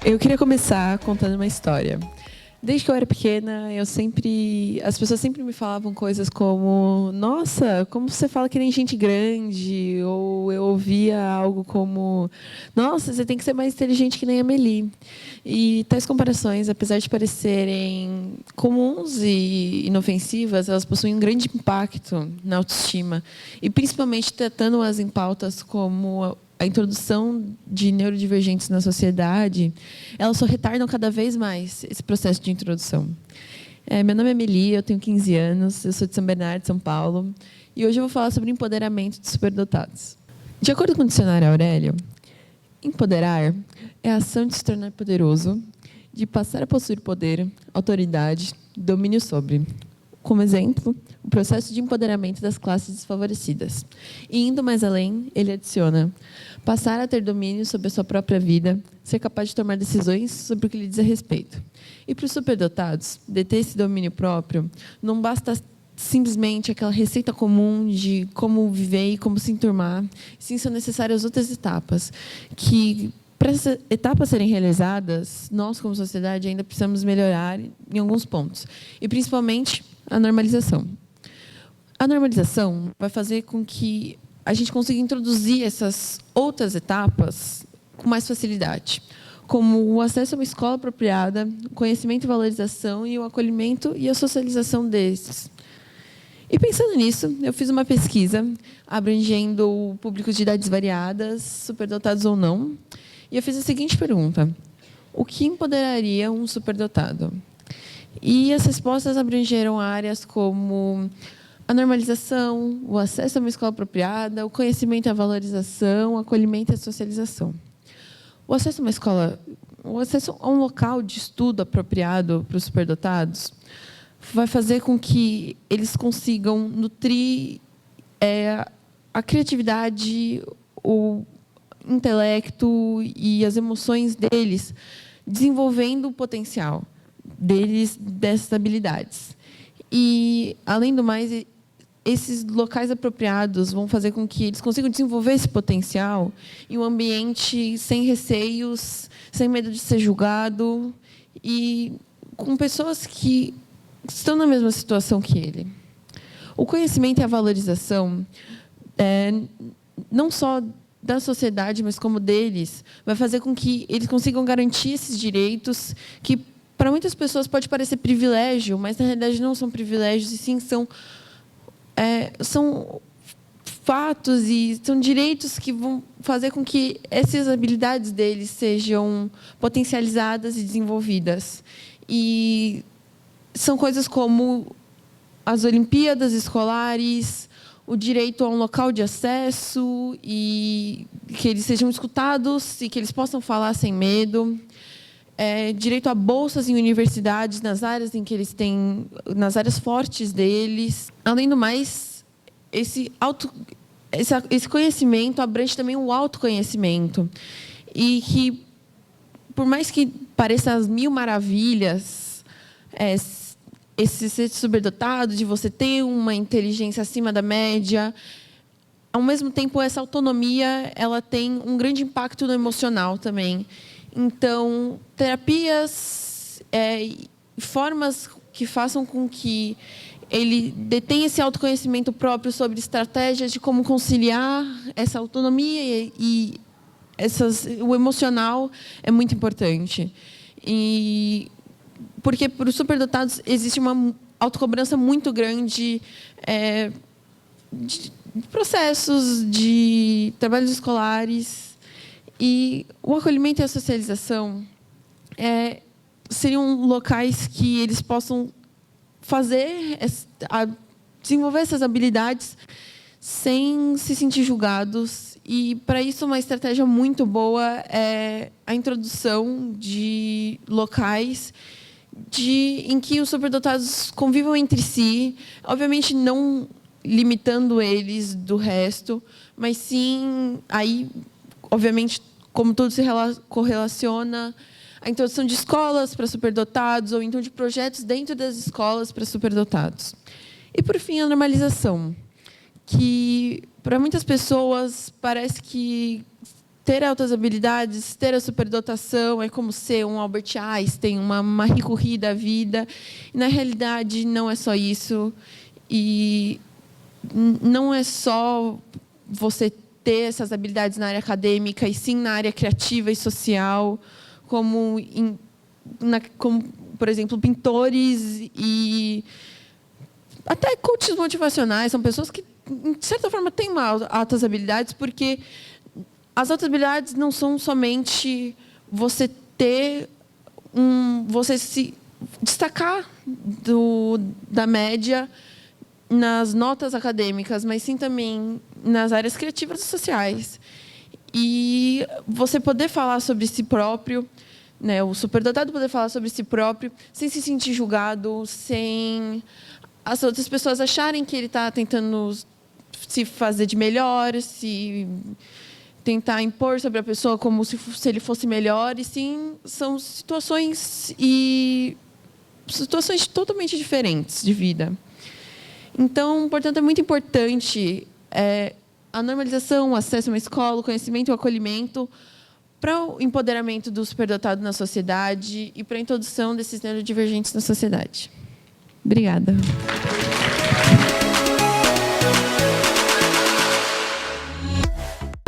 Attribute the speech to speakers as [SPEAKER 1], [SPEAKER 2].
[SPEAKER 1] Eu queria começar contando uma história. Desde que eu era pequena, as pessoas sempre me falavam coisas como: "Nossa, como você fala que nem gente grande", ou eu ouvia algo como: "Nossa, você tem que ser mais inteligente que nem a Meli". E tais comparações, apesar de parecerem comuns e inofensivas, elas possuem um grande impacto na autoestima, e principalmente tratando-as em pautas como a introdução de neurodivergentes na sociedade, elas só retardam cada vez mais esse processo de introdução. Meu nome é Meli, eu tenho 15 anos, eu sou de São Bernardo, São Paulo, e hoje eu vou falar sobre empoderamento de superdotados. De acordo com o dicionário Aurélio, empoderar é a ação de se tornar poderoso, de passar a possuir poder, autoridade, domínio sobre. Como exemplo, o processo de empoderamento das classes desfavorecidas. E, indo mais além, ele adiciona: passar a ter domínio sobre a sua própria vida, ser capaz de tomar decisões sobre o que lhe diz a respeito. E para os superdotados, deter esse domínio próprio não basta simplesmente aquela receita comum de como viver e como se enturmar. Sim, são necessárias outras etapas que, para essas etapas serem realizadas, nós, como sociedade, ainda precisamos melhorar em alguns pontos. E, principalmente, a normalização. A normalização vai fazer com que a gente consiga introduzir essas outras etapas com mais facilidade, como o acesso a uma escola apropriada, o conhecimento e valorização e o acolhimento e a socialização desses. E, pensando nisso, eu fiz uma pesquisa abrangendo públicos de idades variadas, superdotados ou não, e eu fiz a seguinte pergunta: o que empoderaria um superdotado? E as respostas abrangeram áreas como a normalização, o acesso a uma escola apropriada, o conhecimento e a valorização, o acolhimento e a socialização. O acesso a um local de estudo apropriado para os superdotados vai fazer com que eles consigam nutrir a criatividade, o intelecto e as emoções deles, desenvolvendo o potencial deles, dessas habilidades. E, além do mais, esses locais apropriados vão fazer com que eles consigam desenvolver esse potencial em um ambiente sem receios, sem medo de ser julgado e com pessoas que estão na mesma situação que ele. O conhecimento e a valorização, não só da sociedade, mas como deles, vai fazer com que eles consigam garantir esses direitos que, para muitas pessoas, pode parecer privilégio, mas, na realidade, não são privilégios, e sim são fatos e são direitos que vão fazer com que essas habilidades deles sejam potencializadas e desenvolvidas. E são coisas como as Olimpíadas escolares, o direito a um local de acesso e que eles sejam escutados e que eles possam falar sem medo. Direito a bolsas em universidades nas áreas em que eles têm, nas áreas fortes deles. Além do mais, esse conhecimento abrange também o autoconhecimento. E que, por mais que pareça as mil maravilhas, esse ser superdotado, de você ter uma inteligência acima da média, ao mesmo tempo, essa autonomia ela tem um grande impacto no emocional também. Então, terapias, formas que façam com que ele detenha esse autoconhecimento próprio sobre estratégias de como conciliar essa autonomia e o emocional é muito importante. Porque, para os superdotados, existe uma autocobrança muito grande de processos, de trabalhos escolares. E o acolhimento e a socialização seriam locais que eles possam desenvolver essas habilidades sem se sentir julgados. E, para isso, uma estratégia muito boa é a introdução de locais em que os superdotados convivam entre si, obviamente não limitando eles do resto, mas sim, aí, obviamente, como tudo se correlaciona, a introdução de escolas para superdotados ou então de projetos dentro das escolas para superdotados. E, por fim, a normalização, que, para muitas pessoas, parece que ter altas habilidades, ter a superdotação é como ser um Albert Einstein, uma Marie Curie da vida. E, na realidade, não é só isso. E não é só você ter essas habilidades na área acadêmica, e sim na área criativa e social, como, por exemplo, pintores e até coaches motivacionais. São pessoas que, de certa forma, têm altas habilidades, porque as altas habilidades não são somente você você se destacar da média nas notas acadêmicas, mas sim também nas áreas criativas e sociais. E você poder falar sobre si próprio, né, o superdotado poder falar sobre si próprio, sem se sentir julgado, sem as outras pessoas acharem que ele está tentando se fazer de melhor, se tentar impor sobre a pessoa como se ele fosse melhor, e sim, são situações totalmente diferentes de vida. Então, portanto, é muito importante a normalização, o acesso a uma escola, o conhecimento e o acolhimento para o empoderamento do superdotado na sociedade e para a introdução desses neurodivergentes na sociedade. Obrigada.